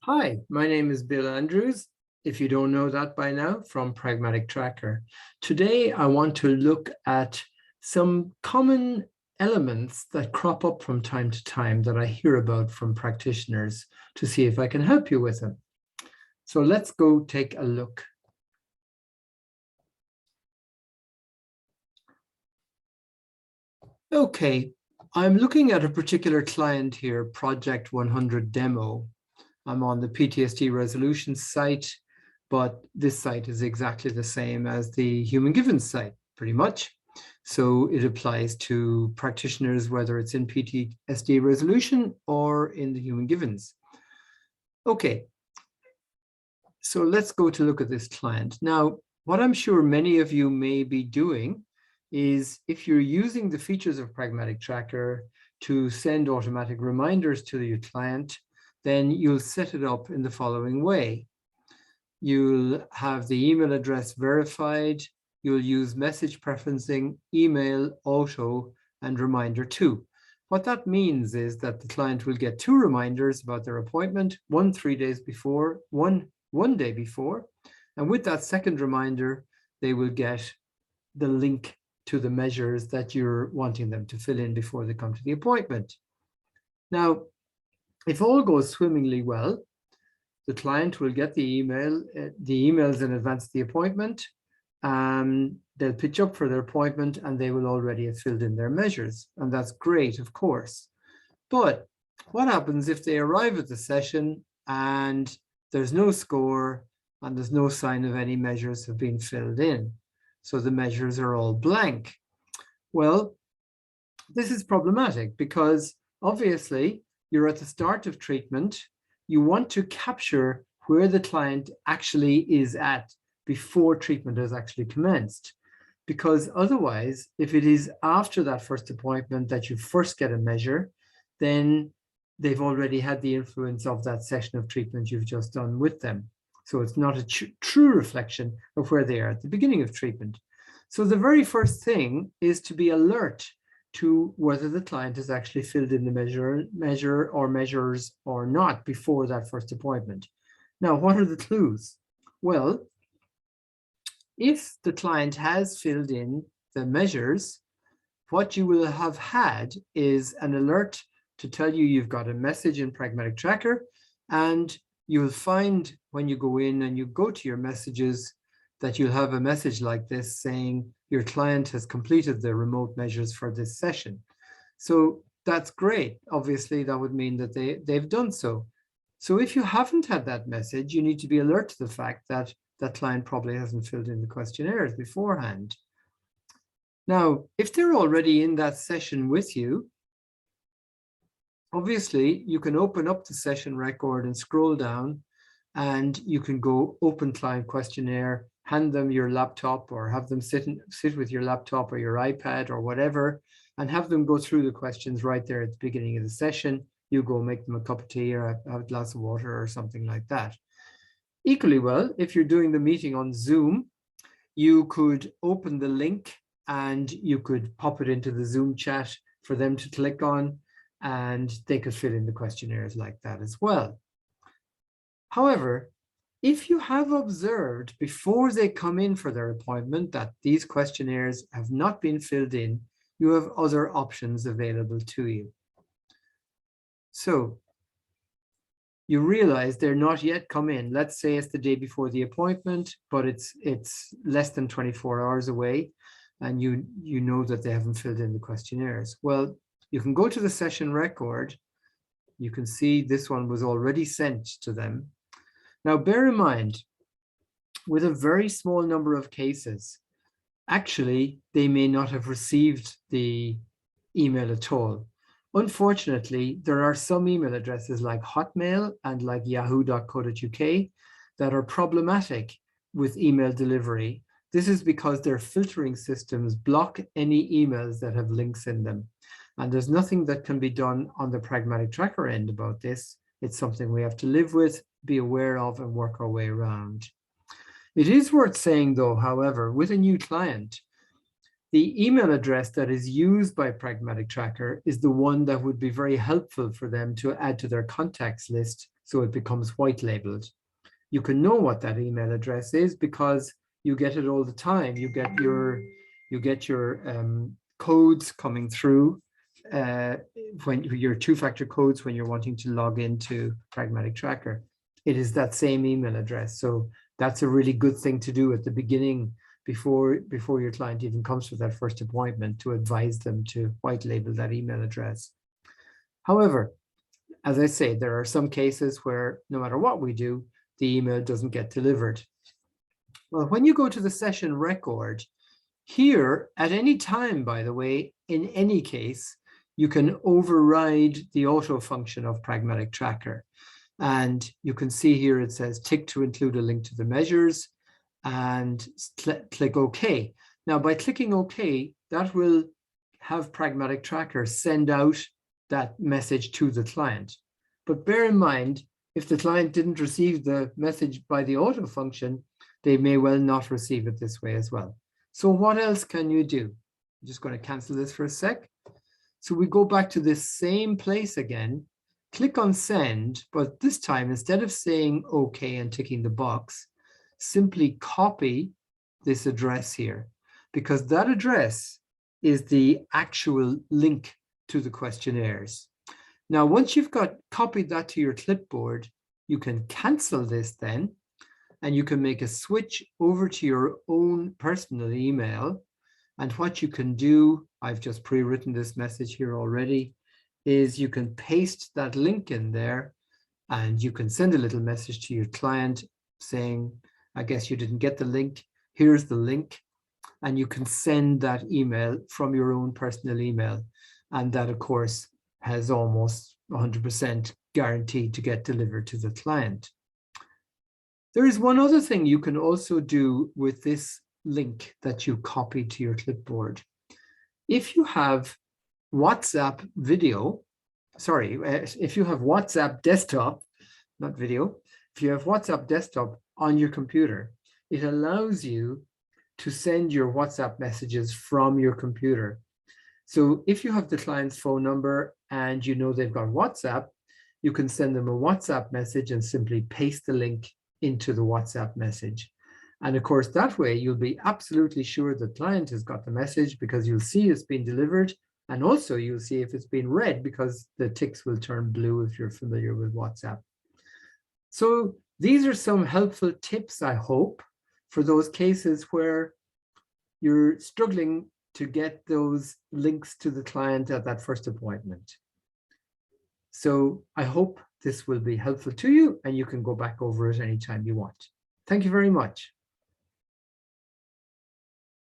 Hi, my name is Bill Andrews, if you don't know that by now, from Pragmatic Tracker. Today, I want to look at some common elements that crop up from time to time that I hear about from practitioners to see if I can help you with them. So let's go take a look. Okay, I'm looking at a particular client here, Project 100 Demo. I'm on the PTSD resolution site, but this site is exactly the same as the human givens site, pretty much. So it applies to practitioners, whether it's in PTSD resolution or in the human givens. Okay, so let's go to look at this client. Now, what I'm sure many of you may be doing is if you're using the features of Pragmatic Tracker to send automatic reminders to your client, then you'll set it up in the following way. You'll have the email address verified. You'll use message preferencing, email, auto, and reminder to. What that means is that the client will get 2 reminders about their appointment, one 3 days before, one day before. And with that second reminder, they will get the link to the measures that you're wanting them to fill in before they come to the appointment. Now, if all goes swimmingly well, the client will get the emails in advance of the appointment. They'll pitch up for their appointment and they will already have filled in their measures. And that's great, of course. But what happens if they arrive at the session and there's no score and there's no sign of any measures have been filled in? So the measures are all blank. Well, this is problematic because obviously you're at the start of treatment. You want to capture where the client actually is at before treatment has actually commenced. Because otherwise, if it is after that first appointment that you first get a measure, then they've already had the influence of that session of treatment you've just done with them. So it's not a true reflection of where they are at the beginning of treatment. So the very first thing is to be alert to whether the client has actually filled in the measure or measures or not before that first appointment. Now, what are the clues? Well, if the client has filled in the measures, what you will have had is an alert to tell you you've got a message in Pragmatic Tracker, and you'll find when you go in and you go to your messages that you'll have a message like this saying your client has completed the remote measures for this session. So that's great. Obviously, that would mean that they've done so. So if you haven't had that message, you need to be alert to the fact that that client probably hasn't filled in the questionnaires beforehand. Now, if they're already in that session with you, obviously, you can open up the session record and scroll down, and you can go open client questionnaire, hand them your laptop or have them sit with your laptop or your iPad or whatever, and have them go through the questions right there at the beginning of the session. You go make them a cup of tea or have a glass of water or something like that. Equally well, if you're doing the meeting on Zoom, you could open the link and you could pop it into the Zoom chat for them to click on, and they could fill in the questionnaires like that as well. However, if you have observed before they come in for their appointment that these questionnaires have not been filled in, you have other options available to you. So you realize they're not yet come in. Let's say it's the day before the appointment, but it's less than 24 hours away, and you know that they haven't filled in the questionnaires. Well, you can go to the session record. You can see this one was already sent to them. Now, bear in mind, with a very small number of cases, actually, they may not have received the email at all. Unfortunately, there are some email addresses like Hotmail and like yahoo.co.uk that are problematic with email delivery. This is because their filtering systems block any emails that have links in them. And there's nothing that can be done on the Pragmatic Tracker end about this. It's something we have to live with, be aware of, and work our way around. It is worth saying, though, however, with a new client, the email address that is used by Pragmatic Tracker is the one that would be very helpful for them to add to their contacts list so it becomes white labeled. You can know what that email address is because you get it all the time. You get your codes coming through when your two-factor codes when you're wanting to log into Pragmatic Tracker. It is that same email address. So that's a really good thing to do at the beginning before your client even comes for that first appointment, to advise them to white label that email address. However, as I say, there are some cases where no matter what we do, the email doesn't get delivered. Well, when you go to the session record, here at any time, by the way, in any case, you can override the auto function of Pragmatic Tracker. And you can see here it says tick to include a link to the measures and click OK. Now, by clicking OK, that will have Pragmatic Tracker send out that message to the client. But bear in mind, if the client didn't receive the message by the auto function, they may well not receive it this way as well. So what else can you do? I'm just going to cancel this for a sec. So we go back to this same place again, click on send, but this time instead of saying OK and ticking the box, simply copy this address here, because that address is the actual link to the questionnaires. Now, once you've copied that to your clipboard, you can cancel this then, and you can make a switch over to your own personal email. And what you can do, I've just pre-written this message here already, is you can paste that link in there, and you can send a little message to your client saying, I guess you didn't get the link. Here's the link. And you can send that email from your own personal email. And that, of course, has almost 100% guaranteed to get delivered to the client. There is one other thing you can also do with this link that you copied to your clipboard. If you have WhatsApp video, sorry, if you have WhatsApp desktop, not video, if you have WhatsApp desktop on your computer, it allows you to send your WhatsApp messages from your computer. So if you have the client's phone number and you know they've got WhatsApp, you can send them a WhatsApp message and simply paste the link into the WhatsApp message. And of course, that way you'll be absolutely sure the client has got the message, because you'll see it's been delivered. And also you'll see if it's been read, because the ticks will turn blue if you're familiar with WhatsApp. So these are some helpful tips, I hope, for those cases where you're struggling to get those links to the client at that first appointment. So I hope this will be helpful to you, and you can go back over it anytime you want. Thank you very much.